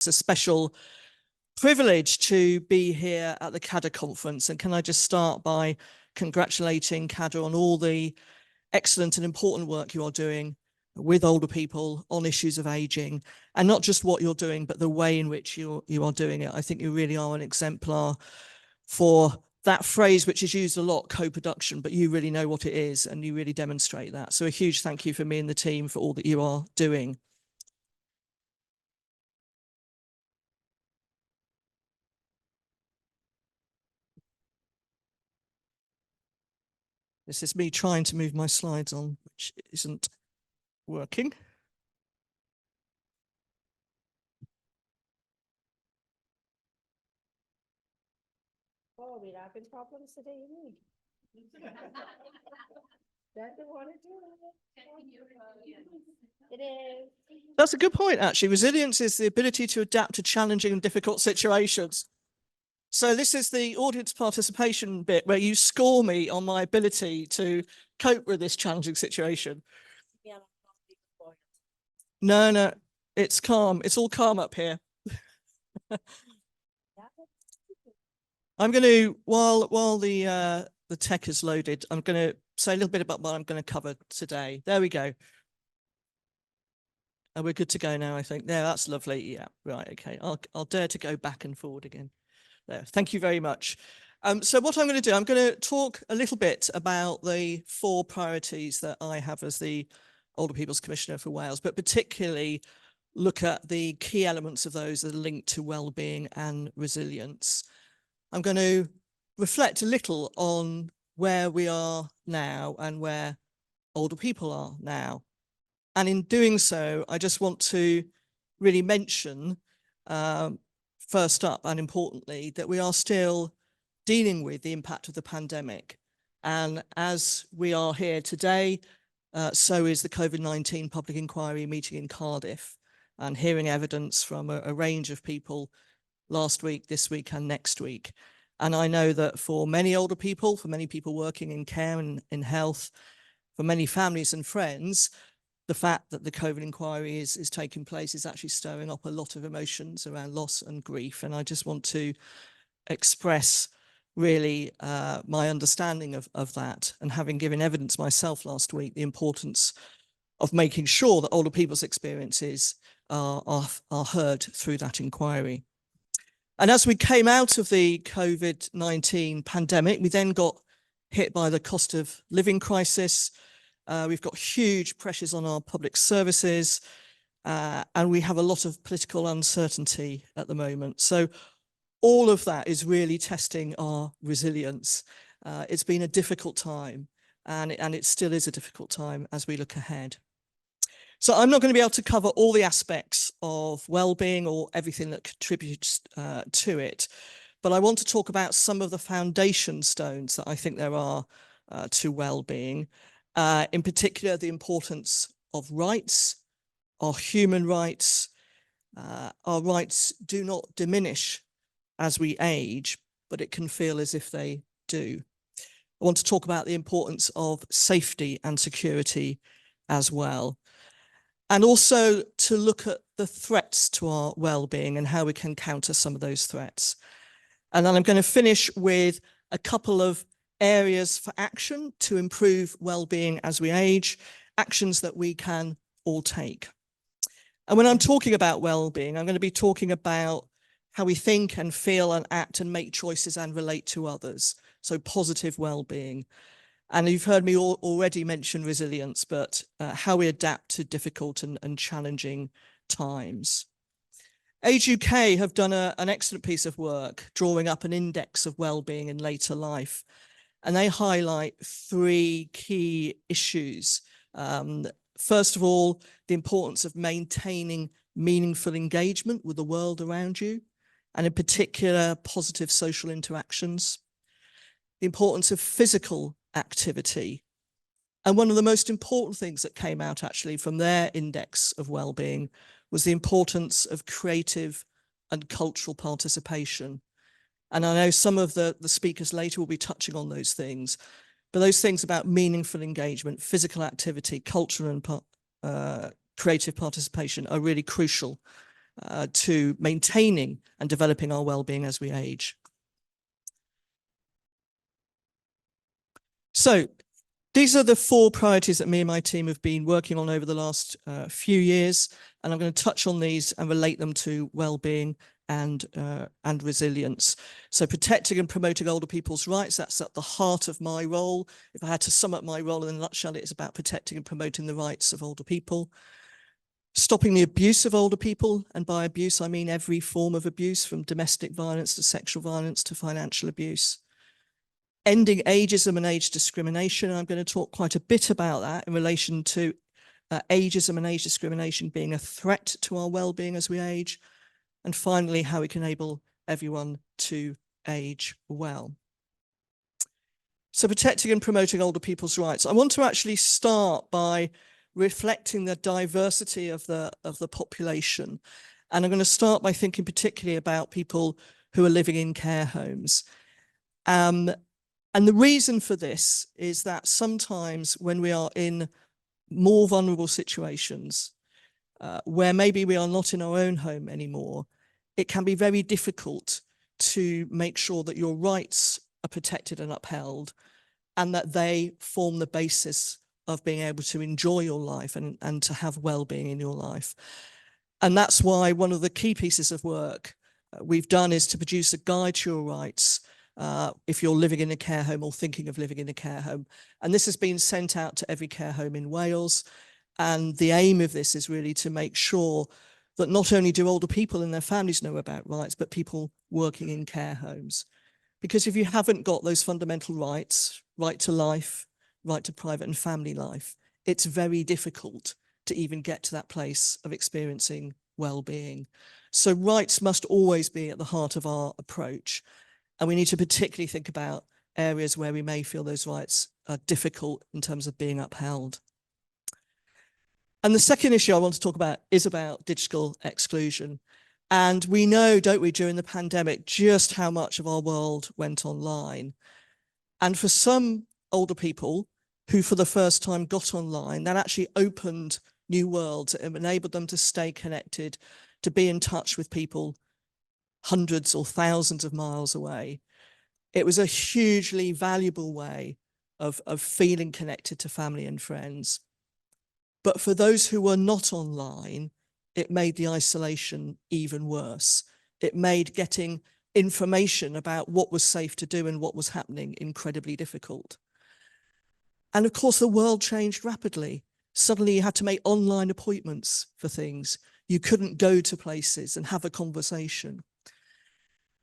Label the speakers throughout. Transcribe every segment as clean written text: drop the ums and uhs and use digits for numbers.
Speaker 1: It's a special privilege to be here at the CADR conference. And can I just start by congratulating CADR on all the excellent and important work you are doing with older people on issues of aging, and not just what you're doing, but the way in which you are doing it. I think you really are an exemplar for that phrase, which is used a lot, co-production, but you really know what it is and you really demonstrate that. So a huge thank you from me and the team for all that you are doing. This is me trying to move my slides on, which isn't working.
Speaker 2: Oh, we're having problems today, you That's the one to do it. It is.
Speaker 1: That's a good point, actually. Resilience is the ability to adapt to challenging and difficult situations. So this is the audience participation bit where you score me on my ability to cope with this challenging situation.
Speaker 2: Yeah.
Speaker 1: No, it's calm. It's all calm up here. I'm going to, while the tech is loaded, I'm going to say a little bit about what I'm going to cover today. There we go. And we're good to go now, I think. There, that's lovely. Yeah, right. Okay. I'll dare to go back and forward again. There. Thank you very much. So what I'm going to do, I'm going to talk a little bit about the 4 priorities that I have as the Older People's Commissioner for Wales, but particularly look at the key elements of those that are linked to well-being and resilience. I'm going to reflect a little on where we are now and where older people are now. And in doing so, I just want to really mention, first up and importantly, that we are still dealing with the impact of the pandemic. And as we are here today, so is the COVID-19 public inquiry meeting in Cardiff and hearing evidence from a range of people last week, this week and next week. And I know that for many older people, for many people working in care and in health, for many families and friends, the fact that the COVID inquiry is taking place is actually stirring up a lot of emotions around loss and grief. And I just want to express really my understanding of that, and having given evidence myself last week, the importance of making sure that older people's experiences are heard through that inquiry. And as we came out of the COVID-19 pandemic, we then got hit by the cost of living crisis. We've got huge pressures on our public services, and we have a lot of political uncertainty at the moment. So all of that is really testing our resilience. It's been a difficult time, and it still is a difficult time as we look ahead. So I'm not going to be able to cover all the aspects of well-being or everything that contributes to it, but I want to talk about some of the foundation stones that I think there are to well-being. In particular, the importance of rights, our human rights. Our rights do not diminish as we age, but it can feel as if they do. I want to talk about the importance of safety and security as well. And also to look at the threats to our well-being and how we can counter some of those threats. And then I'm going to finish with a couple of areas for action to improve well-being as we age, actions that we can all take. And when I'm talking about well-being, I'm going to be talking about how we think and feel and act and make choices and relate to others. So positive well-being. And you've heard me already mention resilience, but how we adapt to difficult and challenging times. Age UK have done an excellent piece of work drawing up an index of well-being in later life. And they highlight 3 key issues. First of all, the importance of maintaining meaningful engagement with the world around you, and in particular, positive social interactions. The importance of physical activity. And one of the most important things that came out actually from their index of well-being was the importance of creative and cultural participation. And I know some of the speakers later will be touching on those things, but those things about meaningful engagement, physical activity, cultural and creative participation are really crucial to maintaining and developing our well-being as we age. So these are the 4 priorities that me and my team have been working on over the last few years, and I'm going to touch on these and relate them to well-being and resilience. So protecting and promoting older people's rights, that's at the heart of my role. If I had to sum up my role in a nutshell, it's about protecting and promoting the rights of older people. Stopping the abuse of older people, and by abuse I mean every form of abuse, from domestic violence to sexual violence to financial abuse. Ending ageism and age discrimination. I'm going to talk quite a bit about that in relation to ageism and age discrimination being a threat to our well-being as we age. And finally, how we can enable everyone to age well. So protecting and promoting older people's rights. I want to actually start by reflecting the diversity of the population. And I'm going to start by thinking particularly about people who are living in care homes. And the reason for this is that sometimes when we are in more vulnerable situations, where maybe we are not in our own home anymore, it can be very difficult to make sure that your rights are protected and upheld, and that they form the basis of being able to enjoy your life and to have well-being in your life. And that's why one of the key pieces of work we've done is to produce a guide to your rights if you're living in a care home or thinking of living in a care home. And this has been sent out to every care home in Wales. And the aim of this is really to make sure that not only do older people and their families know about rights, but people working in care homes. Because if you haven't got those fundamental rights, right to life, right to private and family life, it's very difficult to even get to that place of experiencing well-being. So rights must always be at the heart of our approach. And we need to particularly think about areas where we may feel those rights are difficult in terms of being upheld. And the second issue I want to talk about is about digital exclusion. And we know, don't we, during the pandemic, just how much of our world went online. And for some older people who for the first time got online, that actually opened new worlds. It enabled them to stay connected, to be in touch with people hundreds or thousands of miles away. It was a hugely valuable way of feeling connected to family and friends. But for those who were not online, it made the isolation even worse. It made getting information about what was safe to do and what was happening incredibly difficult. And of course, the world changed rapidly. Suddenly you had to make online appointments for things. You couldn't go to places and have a conversation.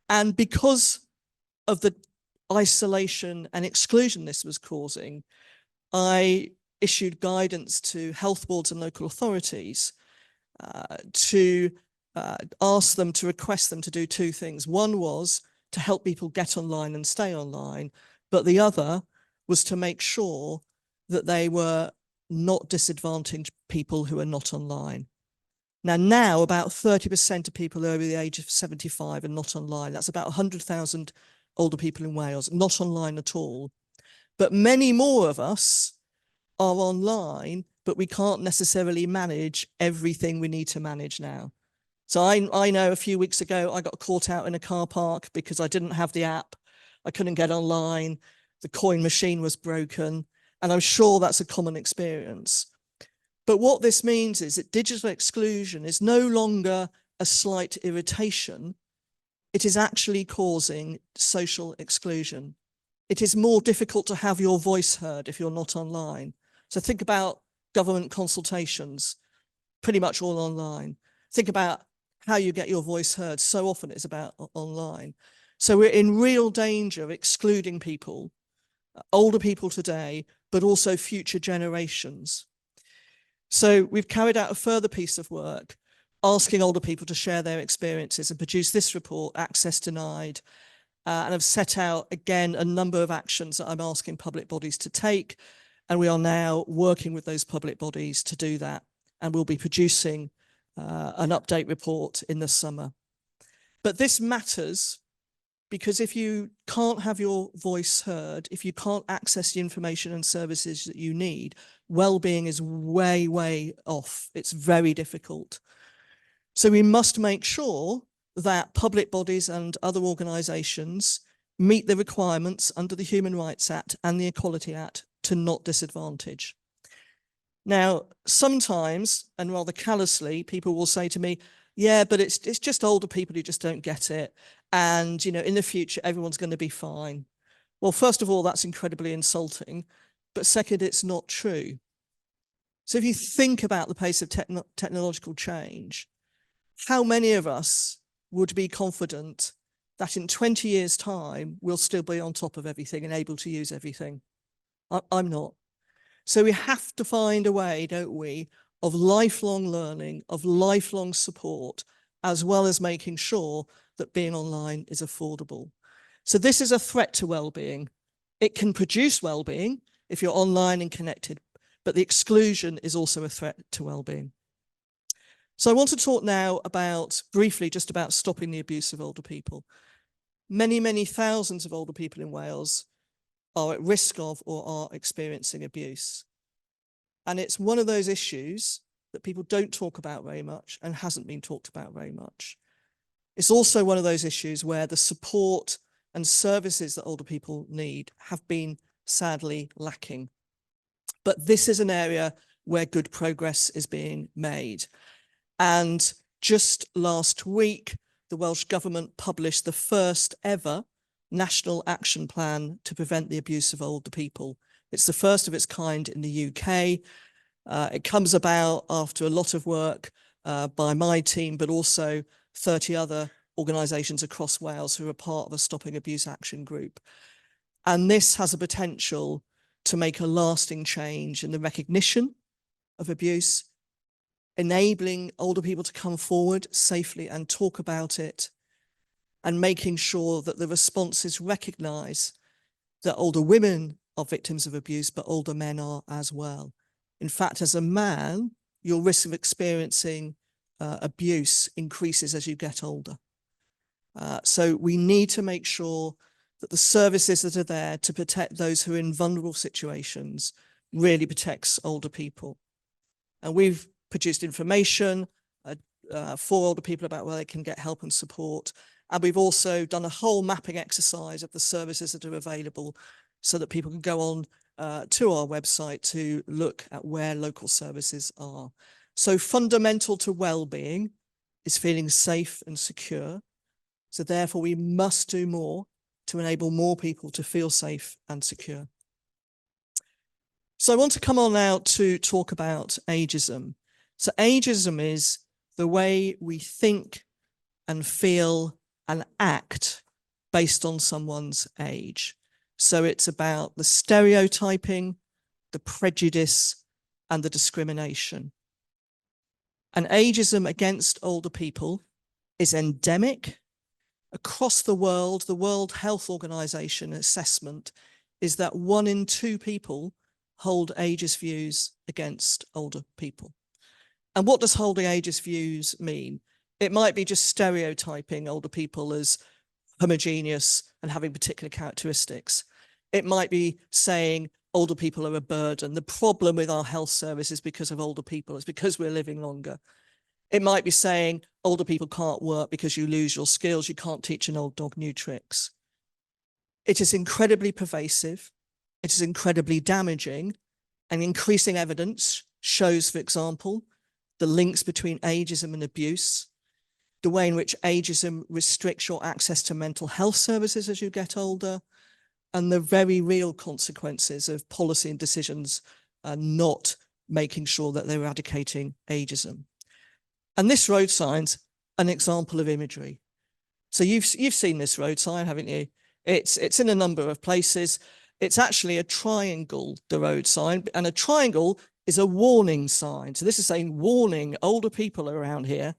Speaker 1: And because of the isolation and exclusion this was causing, I issued guidance to health boards and local authorities to ask them to request them to do 2 things. One was to help people get online and stay online, but the other was to make sure that they were not disadvantaged people who are not online. Now about 30% of people over the age of 75 are not online. That's about 100,000 older people in Wales, not online at all. But many more of us are online, but we can't necessarily manage everything we need to manage now. So I know a few weeks ago, I got caught out in a car park because I didn't have the app. I couldn't get online. The coin machine was broken. And I'm sure that's a common experience. But what this means is that digital exclusion is no longer a slight irritation. It is actually causing social exclusion. It is more difficult to have your voice heard if you're not online. So think about government consultations, pretty much all online. Think about how you get your voice heard. So often it's about online. So we're in real danger of excluding people, older people today, but also future generations. So we've carried out a further piece of work, asking older people to share their experiences and produce this report, Access Denied, and I've set out, again, a number of actions that I'm asking public bodies to take. And we are now working with those public bodies to do that. And we'll be producing an update report in the summer. But this matters because if you can't have your voice heard, if you can't access the information and services that you need, well-being is way, way off. It's very difficult. So we must make sure that public bodies and other organisations meet the requirements under the Human Rights Act and the Equality Act to not disadvantage. Now, sometimes, and rather callously, people will say to me, yeah, but it's just older people who just don't get it. And, you know, in the future, everyone's going to be fine. Well, first of all, that's incredibly insulting. But second, it's not true. So if you think about the pace of technological change, how many of us would be confident that in 20 years' time, we'll still be on top of everything and able to use everything? I'm not. So we have to find a way, don't we, of lifelong learning, of lifelong support, as well as making sure that being online is affordable. So this is a threat to well-being. It can produce well-being if you're online and connected, but the exclusion is also a threat to well-being. So I want to talk now briefly, just about stopping the abuse of older people. Many, many thousands of older people in Wales are at risk of or are experiencing abuse. And it's one of those issues that people don't talk about very much and hasn't been talked about very much. It's also one of those issues where the support and services that older people need have been sadly lacking. But this is an area where good progress is being made. And just last week, the Welsh Government published the first ever National Action Plan to prevent the abuse of older people. It's the first of its kind in the UK. It comes about after a lot of work by my team, but also 30 other organisations across Wales who are part of a Stopping Abuse Action Group. And this has a potential to make a lasting change in the recognition of abuse, enabling older people to come forward safely and talk about it, and making sure that the responses recognise that older women are victims of abuse, but older men are as well. In fact, as a man, your risk of experiencing abuse increases as you get older. So we need to make sure that the services that are there to protect those who are in vulnerable situations really protects older people. And we've produced information for older people about where they can get help and support. And we've also done a whole mapping exercise of the services that are available so that people can go on to our website to look at where local services are. So fundamental to well-being is feeling safe and secure. So therefore, we must do more to enable more people to feel safe and secure. So I want to come on now to talk about ageism. So ageism is the way we think and feel and act based on someone's age. So it's about the stereotyping, the prejudice, and the discrimination. And ageism against older people is endemic. Across the World Health Organization assessment is that 1 in 2 people hold ageist views against older people. And what does holding ageist views mean? It might be just stereotyping older people as homogeneous and having particular characteristics. It might be saying older people are a burden. The problem with our health service is because of older people. It's because we're living longer. It might be saying older people can't work because you lose your skills. You can't teach an old dog new tricks. It is incredibly pervasive. It is incredibly damaging, and increasing evidence shows, for example, the links between ageism and abuse, the way in which ageism restricts your access to mental health services as you get older, and the very real consequences of policy and decisions not making sure that they're eradicating ageism. And this road sign's an example of imagery. So you've seen this road sign, haven't you? It's in a number of places. It's actually a triangle, the road sign, and a triangle is a warning sign. So this is saying warning older people around here,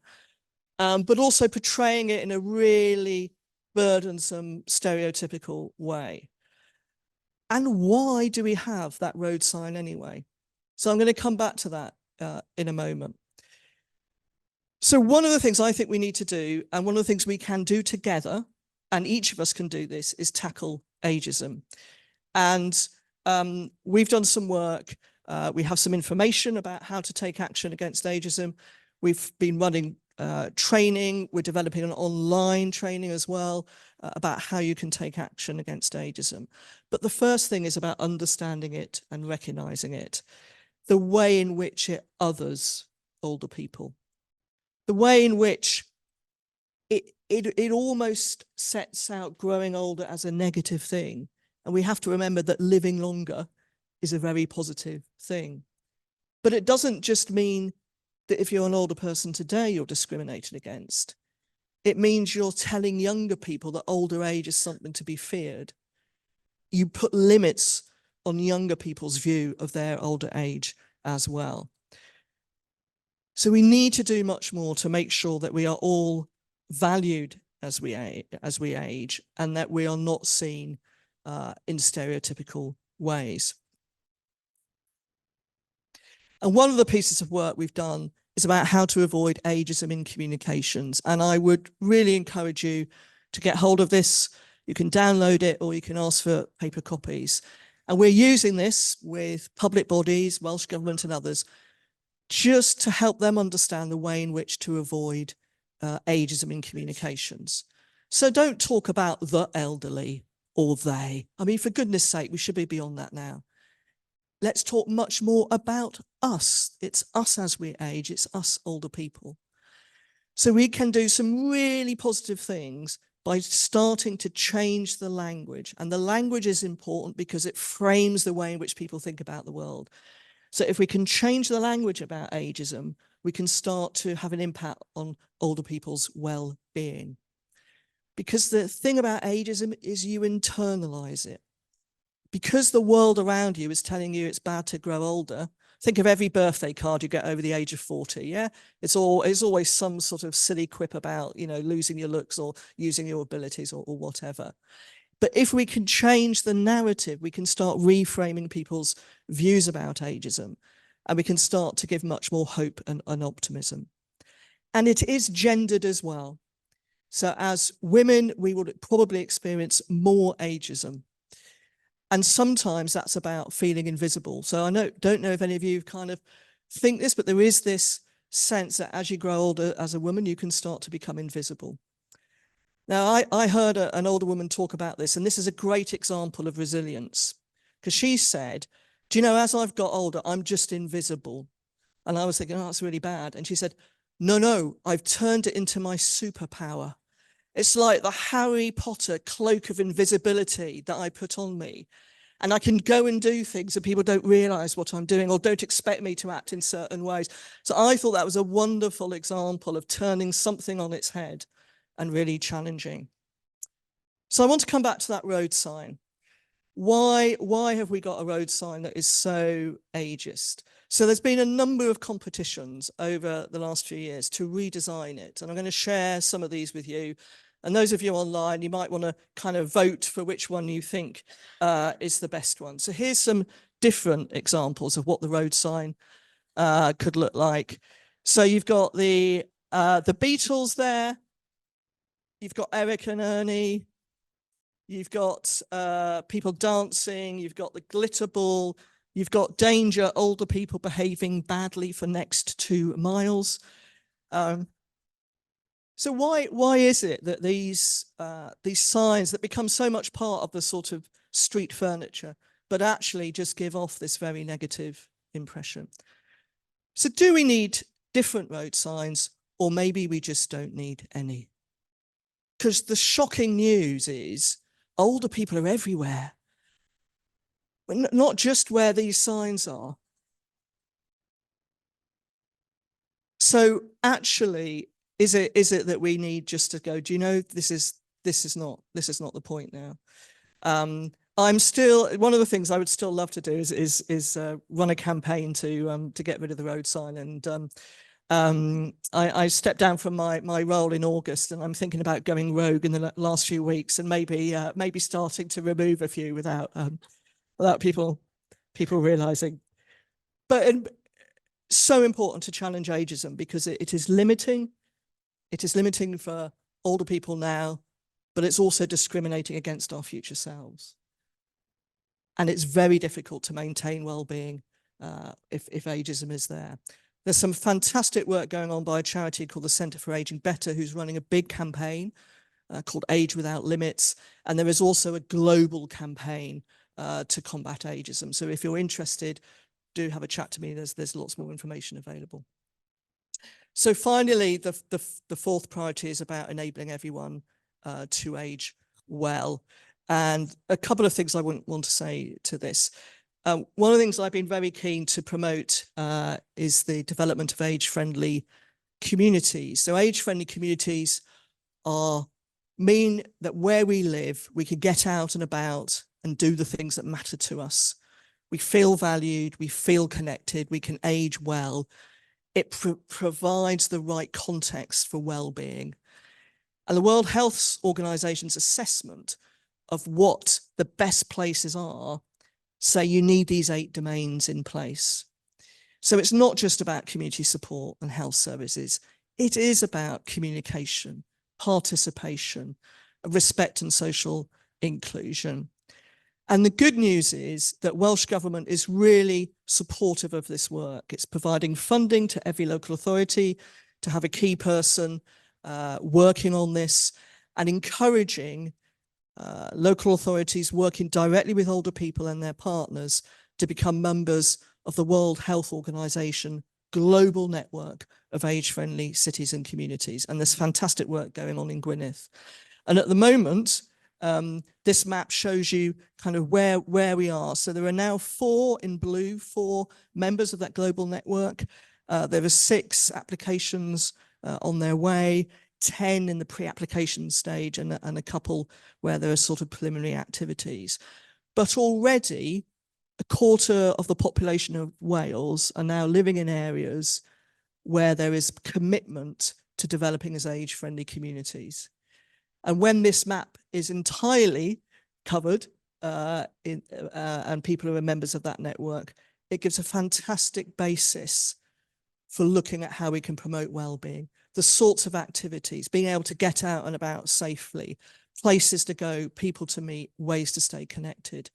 Speaker 1: but also portraying it in a really burdensome, stereotypical way. And why do we have that road sign anyway? So I'm going to come back to that in a moment. So one of the things I think we need to do, and one of the things we can do together, and each of us can do this, is tackle ageism. And we've done some work. We have some information about how to take action against ageism. We've been running training. We're developing an online training as well about how you can take action against ageism. But the first thing is about understanding it and recognizing it. The way in which it others older people. The way in which it almost sets out growing older as a negative thing. And we have to remember that living longer is a very positive thing. But it doesn't just mean that if you're an older person today, you're discriminated against. It means you're telling younger people that older age is something to be feared. You put limits on younger people's view of their older age as well. So we need to do much more to make sure that we are all valued as we age and that we are not seen in stereotypical ways. And one of the pieces of work we've done is about how to avoid ageism in communications. And I would really encourage you to get hold of this. You can download it or you can ask for paper copies. And we're using this with public bodies, Welsh Government and others, just to help them understand the way in which to avoid ageism in communications. So don't talk about the elderly or they. I mean, for goodness sake, we should be beyond that now. Let's talk much more about us. It's us as we age. It's us older people. So we can do some really positive things by starting to change the language. And the language is important because it frames the way in which people think about the world. So if we can change the language about ageism, we can start to have an impact on older people's well-being. Because the thing about ageism is you internalize it. Because the world around you is telling you it's bad to grow older, think of every birthday card you get over the age of 40, yeah? It's always some sort of silly quip about, you know, losing your looks or using your abilities or whatever. But if we can change the narrative, we can start reframing people's views about ageism, and we can start to give much more hope and optimism. And it is gendered as well. So as women, we would probably experience more ageism. And sometimes that's about feeling invisible. So I don't know if any of you kind of think this, but there is this sense that as you grow older as a woman, you can start to become invisible. Now, I heard an older woman talk about this, and this is a great example of resilience, because she said, do you know, as I've got older, I'm just invisible. And I was thinking, oh, that's really bad. And she said, no, I've turned it into my superpower. It's like the Harry Potter cloak of invisibility that I put on me. And I can go and do things and people don't realize what I'm doing or don't expect me to act in certain ways. So I thought that was a wonderful example of turning something on its head and really challenging. So I want to come back to that road sign. Why have we got a road sign that is so ageist? So there's been a number of competitions over the last few years to redesign it. And I'm going to share some of these with you. And those of you online, you might want to kind of vote for which one you think is the best one. So here's some different examples of what the road sign could look like. So you've got the Beatles there. You've got Eric and Ernie. You've got people dancing. You've got the glitter ball. You've got danger, older people behaving badly for next 2 miles. So why is it that these signs that become so much part of the sort of street furniture, but actually just give off this very negative impression? So do we need different road signs, or maybe we just don't need any? Because the shocking news is older people are everywhere, but not just where these signs are. So actually, is it that we need just to go, do you know, this is not the point now. I'm still, one of the things I would still love to do is run a campaign to get rid of the road sign. And I stepped down from my role in August, and I'm thinking about going rogue in the last few weeks and maybe starting to remove a few without people realizing. But so important to challenge ageism because it is limiting. It is limiting for older people now, but it's also discriminating against our future selves. And it's very difficult to maintain well-being if ageism is there. There's some fantastic work going on by a charity called the Centre for Aging Better, who's running a big campaign called Age Without Limits. And there is also a global campaign to combat ageism. So if you're interested, do have a chat to me. There's lots more information available. So finally, the fourth priority is about enabling everyone to age well. And a couple of things I want to say to this. One of the things I've been very keen to promote is the development of age-friendly communities. So age-friendly communities mean that where we live, we can get out and about and do the things that matter to us. We feel valued, we feel connected, we can age well. It provides the right context for well-being. And the World Health Organization's assessment of what the best places are say you need these 8 domains in place. So it's not just about community support and health services. It is about communication, participation, respect and social inclusion. And the good news is that Welsh Government is really supportive of this work. It's providing funding to every local authority to have a key person working on this and encouraging local authorities working directly with older people and their partners to become members of the World Health Organization global network of age-friendly cities and communities. And there's fantastic work going on in Gwynedd. And at the moment, this map shows you kind of where we are. So there are now 4 in blue, 4 members of that global network. There are 6 applications on their way, 10 in the pre-application stage, and a couple where there are sort of preliminary activities. But already, 1/4 of the population of Wales are now living in areas where there is commitment to developing as age-friendly communities. And when this map is entirely covered and people are members of that network, it gives a fantastic basis for looking at how we can promote well-being, the sorts of activities, being able to get out and about safely, places to go, people to meet, ways to stay connected.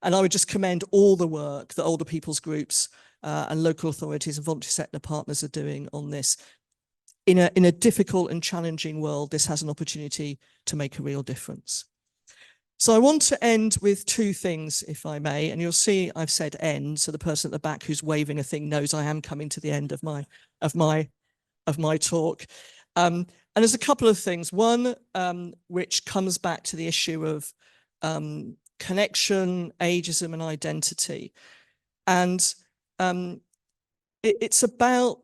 Speaker 1: And I would just commend all the work that older people's groups and local authorities and voluntary sector partners are doing on this. In a difficult and challenging world, this has an opportunity to make a real difference. So I want to end with 2 things, if I may, and you'll see I've said end, so the person at the back who's waving a thing knows I am coming to the end of my talk. And there's a couple of things. One, which comes back to the issue of connection, ageism, and identity. And it's about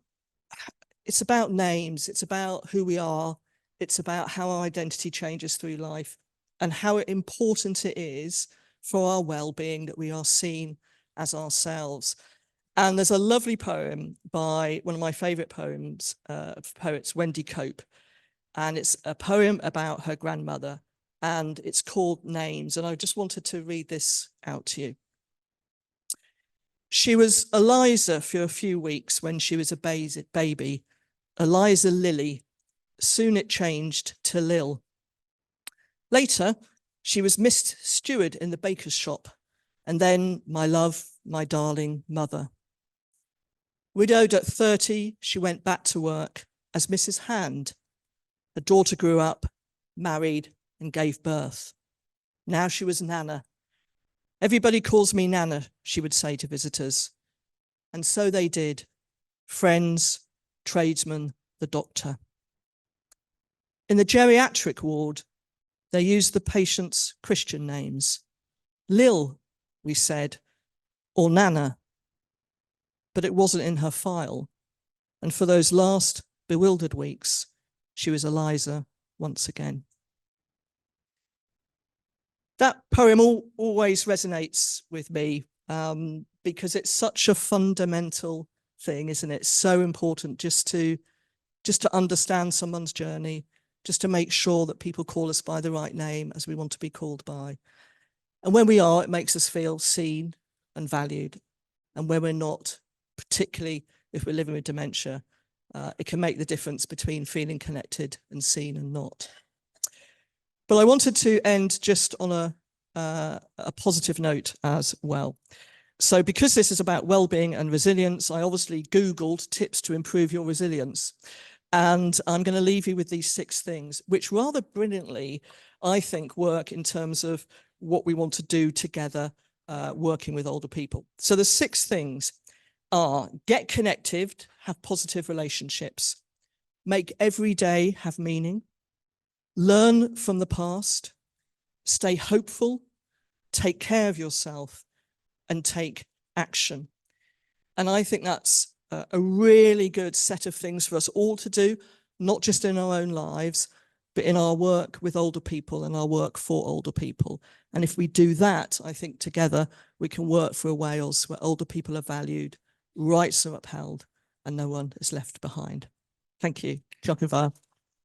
Speaker 1: names, it's about who we are, it's about how our identity changes through life and how important it is for our well-being that we are seen as ourselves. And there's a lovely poem by one of my favorite poets, Wendy Cope. And it's a poem about her grandmother and it's called Names. And I just wanted to read this out to you. She was Eliza for a few weeks when she was a baby, Eliza Lily. Soon it changed to Lil. Later, she was Miss Steward in the baker's shop, and then my love, my darling mother. Widowed at 30, she went back to work as Mrs. Hand. Her daughter grew up, married, and gave birth. Now she was Nana. Everybody calls me Nana, she would say to visitors. And so they did. Friends, tradesmen, the doctor. In the geriatric ward, they used the patient's Christian names. Lil, we said, or Nana. But it wasn't in her file. And for those last bewildered weeks, she was Eliza once again. That poem always resonates with me because it's such a fundamental thing, isn't it? So important just to understand someone's journey, just to make sure that people call us by the right name as we want to be called by. And when we are, it makes us feel seen and valued. And when we're not, particularly if we're living with dementia, it can make the difference between feeling connected and seen and not. But I wanted to end just on a positive note as well. So because this is about well-being and resilience, I obviously Googled tips to improve your resilience. And I'm going to leave you with these 6 things, which rather brilliantly, I think, work in terms of what we want to do together, working with older people. So the 6 things are: get connected, have positive relationships, make every day have meaning, learn from the past, stay hopeful, take care of yourself, and take action. And I think that's a really good set of things for us all to do, not just in our own lives, but in our work with older people and our work for older people. And if we do that, I think together we can work for a Wales where older people are valued, rights are upheld, and no one is left behind. Thank you. Diolch yn fawr.